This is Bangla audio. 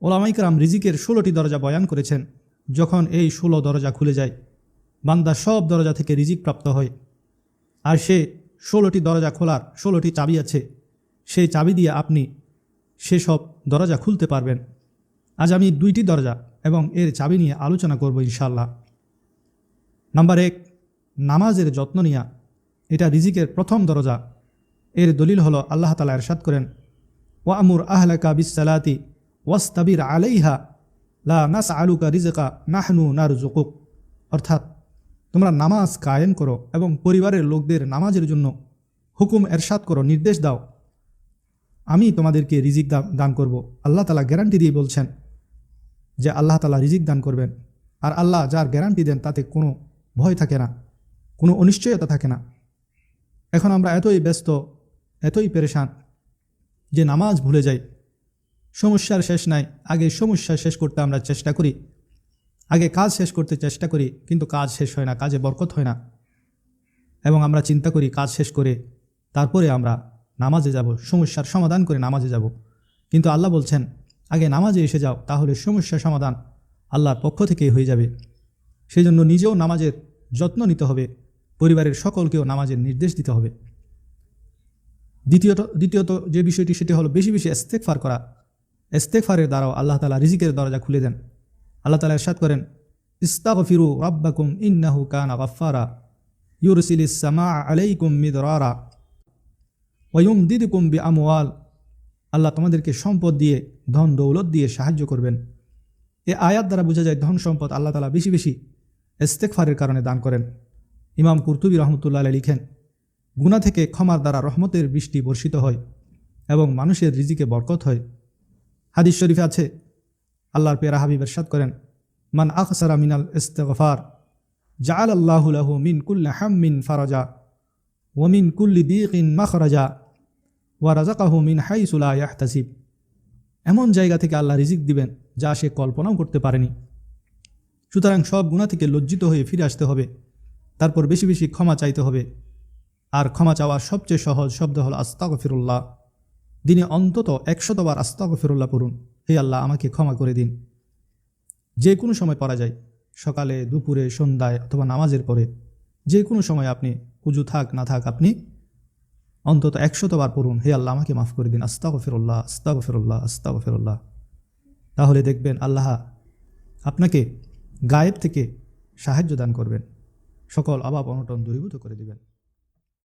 ওলামায়ে কেরাম রিজিকের 16টি দরজা বয়ান করেছেন। যখন এই 16 দরজা খুলে যায়, বান্দা সব দরজা থেকে রিজিক প্রাপ্ত হয়। আর সে 16টি দরজা খোলার 16টি চাবি আছে, সেই চাবি দিয়ে আপনি সেসব দরজা খুলতে পারবেন। আজ আমি 2টি দরজা এবং এর চাবি নিয়ে আলোচনা করব ইনশাআল্লাহ। নাম্বার 1, নামাজের যত্ন নেওয়া। এটা রিজিকের প্রথম দরজা। এর দলিল হলো আল্লাহ তাআলা ইরশাদ করেন, ওয়ামুর আহলাকা বিসসালাতি ওয়াস্তাবির আলাইহা লা নাসআলুকা রিজকা নাহনু নারযুকুক। অর্থাৎ তোমরা নামাজ কায়েম করো এবং পরিবারের লোকদের নামাজের জন্য হুকুম এরশাদ করো, নির্দেশ দাও, আমি তোমাদেরকে রিজিক দান করব। আল্লাহ তাআলা গ্যারান্টি দিয়ে বলছেন যে আল্লাহ তাআলা রিজিক দান করবেন। আর আল্লাহ যার গ্যারান্টি দেন তাতে কোনো ভয় থাকে না, কোনো অনিশ্চয়তা থাকে না। এখন আমরা এতই ব্যস্ত, এতই পেরেশান যে নামাজ ভুলে যাই। সমস্যার শেষ নাই। আগে সমস্যা শেষ করতে আমরা চেষ্টা করি, আগে কাজ শেষ করতে চেষ্টা করি, কিন্তু কাজ শেষ হয় না, কাজে বরকত হয় না। এবং আমরা চিন্তা করি কাজ শেষ করে তারপরে আমরা নামাজে যাব, সমস্যার সমাধান করে নামাজে যাব। কিন্তু আল্লাহ বলছেন আগে নামাজে এসে যাও, তাহলে সমস্যার সমাধান আল্লাহর পক্ষ থেকেই হয়ে যাবে। সেই জন্য নিজেও নামাজের যত্ন নিতে হবে, পরিবারের সকলকেও নামাজের নির্দেশ দিতে হবে। দ্বিতীয়ত যে বিষয়টি সেটি হলো বেশি বেশি ইস্তেগফার করা। ইস্তেগফারের দ্বারাও আল্লাহ তাআলা রিজিকের দরজা খুলে দেন। আল্লাহ তাআলা ইরশাদ করেন, ইস্তাগফিরু রাব্বাকুম ইন্নাহু কানা গাফফারা ইউরসিলিস সামাআ আলাইকুম মিদরারা ওয়া ইউমদিদুকুম বিআমওয়াল। আল্লাহ তোমাদেরকে সম্পদ দিয়ে, ধন দৌলত দিয়ে সাহায্য করবেন। এই আয়াত দ্বারা বোঝা যায় ধন সম্পদ আল্লাহ তাআলা বেশি বেশি ইস্তেগফারের কারণে দান করেন। ইমাম কুরতুবী রহমতুল্লাহ আলাইহি লিখেন, গুনাহ থেকে ক্ষমার দ্বারা রহমতের বৃষ্টি বর্ষিত হয় এবং মানুষের রিজিকে বরকত হয়। হাদিস শরীফে আছে, আল্লাহর পেয়ারা হাবিব ইরশাদ করেন, মান আকসারা মিনাল ইস্তিগফার জাআলাল্লাহু লাহু মিন কুল্লি হাম্মিন ফারাজা ওয়া মিন কুল্লি দীকিন মাখরাজা ওয়া রাযাকাহু মিন হাইসু লা ইয়াহতাসিব। এমন জায়গা থেকে আল্লাহ রিজিক দিবেন যা সে কল্পনাও করতে পারেনি। সুতরাং সব গুনাহ থেকে লজ্জিত হয়ে ফিরে আসতে হবে, তারপর বেশি বেশি ক্ষমা চাইতে হবে। আর ক্ষমা চাওয়ার সবচেয়ে সহজ শব্দ হলো আস্তাগফিরুল্লাহ। দিনে অন্তত 100 বার আস্তাগফিরুল্লাহ পড়ুন, হে আল্লাহ আমাকে ক্ষমা করে দিন। যে কোনো সময় পড়া যায়, সকালে, দুপুরে, সন্ধ্যায় অথবা নামাজের পরে, যে কোনো সময় আপনি উজু থাক না থাক আপনি অন্তত 100 বার পড়ুন, হে আল্লাহ আমাকে মাফ করে দিন, আস্তাগফিরুল্লাহ আস্তাগফিরুল্লাহ আস্তাগফিরুল্লাহ। তাহলে দেখবেন আল্লাহ আপনাকে গায়েব থেকে সাহায্য দান করবেন, সকল অভাব অনটন দূরীভূত করে দিবেন।